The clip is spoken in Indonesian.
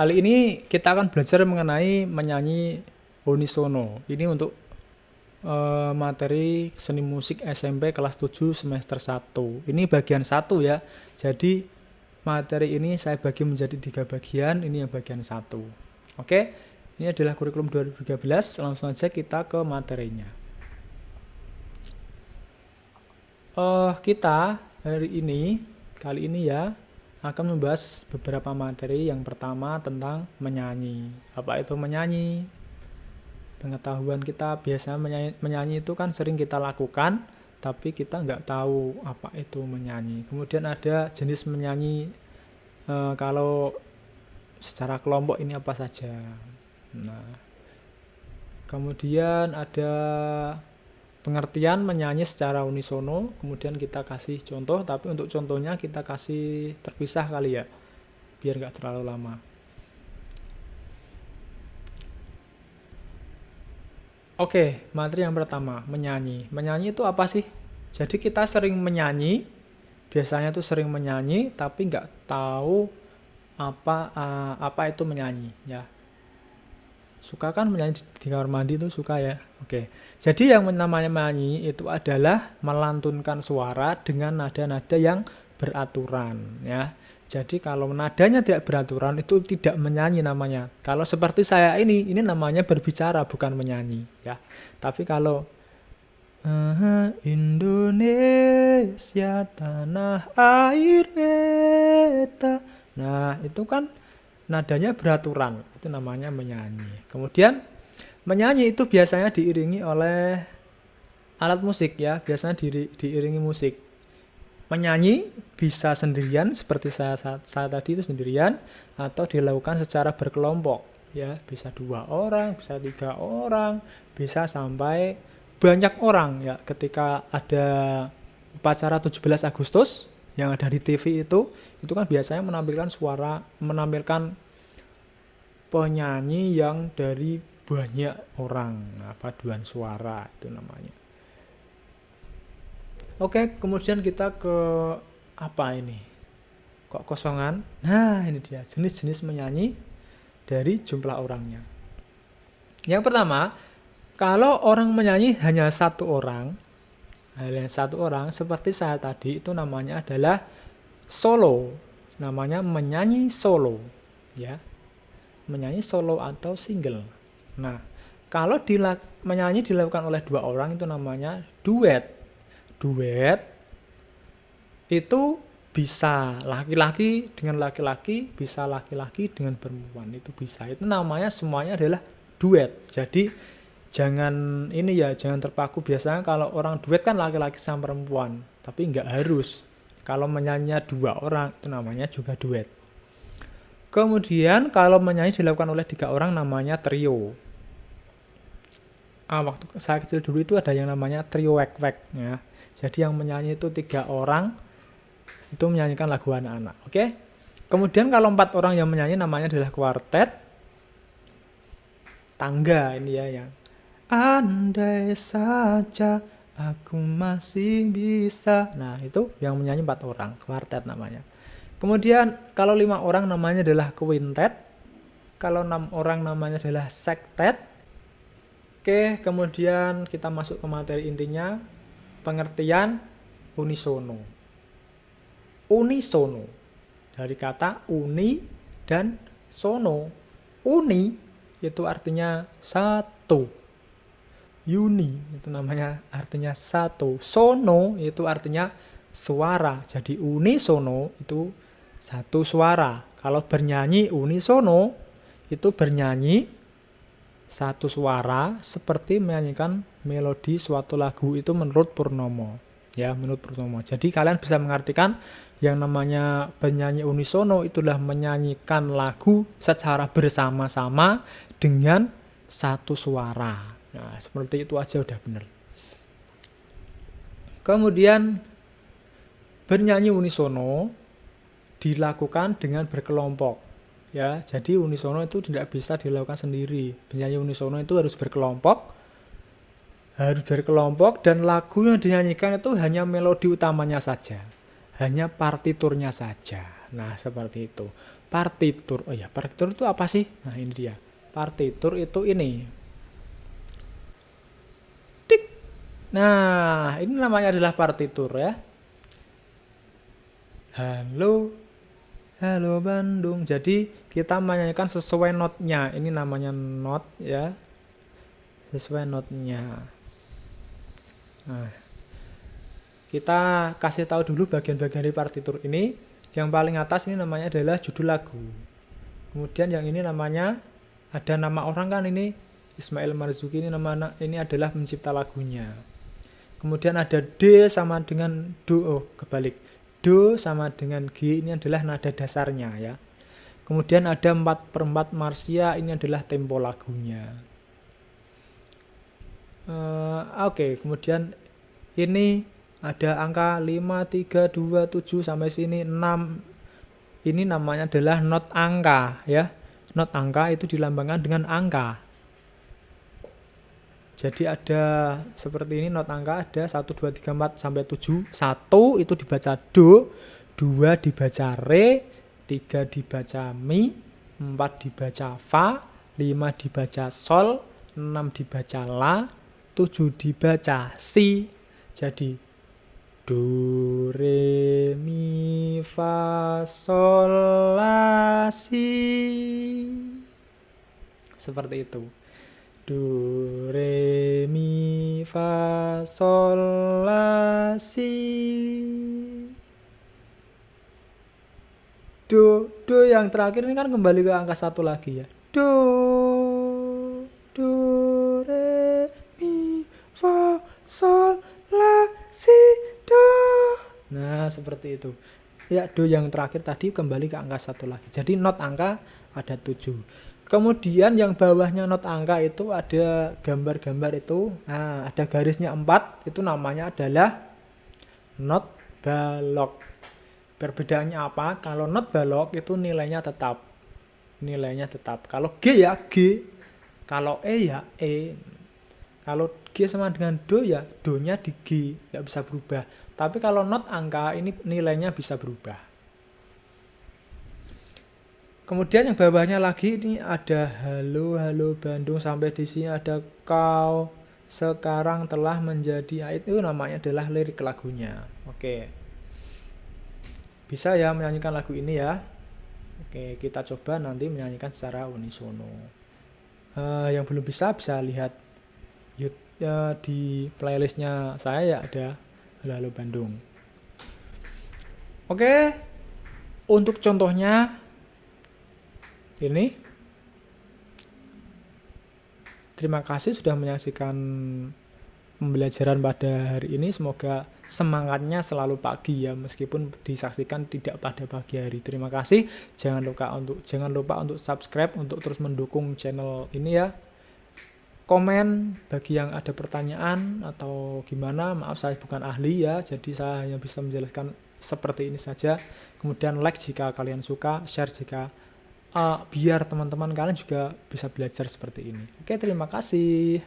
Kali ini kita akan belajar mengenai menyanyi unisono. Ini untuk materi seni musik SMP kelas 7 semester 1. Ini bagian 1 ya. Jadi materi ini saya bagi menjadi 3 bagian, ini yang bagian 1. Oke, ini adalah kurikulum 2013, langsung aja kita ke materinya. Kita kali ini ya, akan membahas beberapa materi. Yang pertama tentang menyanyi. Apa itu menyanyi? Pengetahuan kita biasanya menyanyi itu kan sering kita lakukan, tapi kita nggak tahu apa itu menyanyi. Kemudian ada jenis menyanyi, kalau secara kelompok ini apa saja. Nah, kemudian ada pengertian menyanyi secara unisono, kemudian kita kasih contoh, tapi untuk contohnya kita kasih terpisah kali ya, biar nggak terlalu lama. Oke, materi yang pertama, menyanyi. Menyanyi itu apa sih? Jadi kita sering menyanyi, biasanya tuh sering menyanyi, tapi nggak tahu apa itu menyanyi ya. Suka kan menyanyi di kamar mandi itu suka ya. Oke. Jadi yang namanya menyanyi itu adalah melantunkan suara dengan nada-nada yang beraturan ya. Jadi kalau nadanya tidak beraturan itu tidak menyanyi namanya. Kalau seperti saya ini namanya berbicara bukan menyanyi ya. Tapi kalau Indonesia tanah air beta. Nah, itu kan nadanya beraturan, itu namanya menyanyi. Kemudian menyanyi itu biasanya diiringi oleh alat musik ya, biasanya diiringi musik. Menyanyi bisa sendirian seperti saya tadi itu sendirian, atau dilakukan secara berkelompok ya, bisa 2 orang, bisa 3 orang, bisa sampai banyak orang ya. Ketika ada upacara 17 Agustus yang ada di TV itu kan biasanya menampilkan penyanyi yang dari banyak orang. Nah, paduan suara itu namanya. Oke, kemudian kita ke apa ini? Kok kosongan? Nah, ini dia jenis-jenis menyanyi dari jumlah orangnya. Yang pertama, kalau orang menyanyi hanya satu orang seperti saya tadi, itu namanya adalah solo. Namanya menyanyi solo ya. Menyanyi solo atau single. Nah, kalau menyanyi dilakukan oleh 2 orang itu namanya duet. Duet itu bisa laki-laki dengan laki-laki, bisa laki-laki dengan perempuan, itu bisa. Itu namanya semuanya adalah duet. Jadi jangan terpaku. Biasanya kalau orang duet kan laki-laki sama perempuan, tapi nggak harus. Kalau menyanyinya 2 orang itu namanya juga duet. Kemudian kalau menyanyi dilakukan oleh 3 orang namanya trio. Waktu saya kecil dulu itu ada yang namanya trio wek-wek ya. Jadi yang menyanyi itu 3 orang itu menyanyikan lagu anak-anak. Oke. Kemudian kalau 4 orang yang menyanyi namanya adalah kuartet. Tangga ini ya, yang andai saja aku masih bisa. Nah, itu yang menyanyi 4 orang, kuartet namanya. Kemudian kalau 5 orang namanya adalah quintet. Kalau 6 orang namanya adalah sektet. Oke, kemudian kita masuk ke materi intinya, pengertian unisono. Unisono dari kata uni dan sono. Uni itu artinya satu. Uni itu namanya artinya satu. Sono itu artinya suara. Jadi unisono itu satu suara. Kalau bernyanyi unisono itu bernyanyi satu suara seperti menyanyikan melodi suatu lagu, itu menurut Purnomo ya, menurut Purnomo. Jadi kalian bisa mengartikan yang namanya penyanyi unisono itulah menyanyikan lagu secara bersama-sama dengan satu suara. Nah, seperti itu aja udah benar. Kemudian bernyanyi unisono dilakukan dengan berkelompok. Ya, jadi unisono itu tidak bisa dilakukan sendiri. Penyanyi unisono itu harus berkelompok, dan lagu yang dinyanyikan itu hanya melodi utamanya saja, hanya partiturnya saja. Nah, seperti itu. Partitur. Oh ya, partitur itu apa sih? Nah, ini dia. Partitur itu ini. Tik. Nah, ini namanya adalah partitur ya. Halo, halo Bandung. Jadi kita menyanyikan sesuai notnya. Ini namanya not ya. Sesuai notnya. Nah, kita kasih tahu dulu bagian-bagian dari partitur ini. Yang paling atas ini namanya adalah judul lagu. Kemudian yang ini namanya ada nama orang kan, ini Ismail Marzuki, ini adalah pencipta lagunya. Kemudian ada D sama dengan Do, kebalik. Do sama dengan G, ini adalah nada dasarnya ya. Kemudian ada 4/4 Marsia, ini adalah tempo lagunya. Oke, kemudian ini ada angka 5, 3, 2, 7 sampai sini 6. Ini namanya adalah not angka ya. Not angka itu dilambangkan dengan angka. Jadi ada seperti ini not angka, ada 1, 2, 3, 4 sampai 7. 1 itu dibaca do, 2 dibaca re, 3 dibaca mi, 4 dibaca fa, 5 dibaca sol, 6 dibaca la, 7 dibaca si. Jadi do, re, mi, fa, sol, la, si. Seperti itu. Do, re, mi, fa, sol, la, si. Do yang terakhir ini kan kembali ke angka 1 lagi ya. Do, re, mi, fa, sol, la, si, do. Nah, seperti itu. Ya, do yang terakhir tadi kembali ke angka 1 lagi. Jadi not angka ada 7. Kemudian yang bawahnya not angka itu ada gambar-gambar itu. Nah, ada garisnya 4, itu namanya adalah not balok. Perbedaannya apa? Kalau not balok itu nilainya tetap. Kalau G ya G. Kalau E ya E. Kalau G sama dengan do ya do-nya di G, nggak bisa berubah. Tapi kalau not angka ini nilainya bisa berubah. Kemudian yang bawahnya lagi ini ada halo, halo Bandung, sampai di sini ada kau sekarang telah menjadi, itu namanya adalah lirik lagunya. Oke. Bisa ya menyanyikan lagu ini ya. Oke, kita coba nanti menyanyikan secara unisono. Yang belum bisa lihat di playlistnya saya ya, ada Halo Halo Bandung. Oke, untuk contohnya ini. Terima kasih sudah menyaksikan pembelajaran pada hari ini. Semoga semangatnya selalu pagi ya, meskipun disaksikan tidak pada pagi hari. Terima kasih. Jangan lupa untuk subscribe untuk terus mendukung channel ini ya. Komen bagi yang ada pertanyaan atau gimana. Maaf, saya bukan ahli ya, jadi saya hanya bisa menjelaskan seperti ini saja. Kemudian like jika kalian suka, share jika biar teman-teman kalian juga bisa belajar seperti ini. Oke, terima kasih.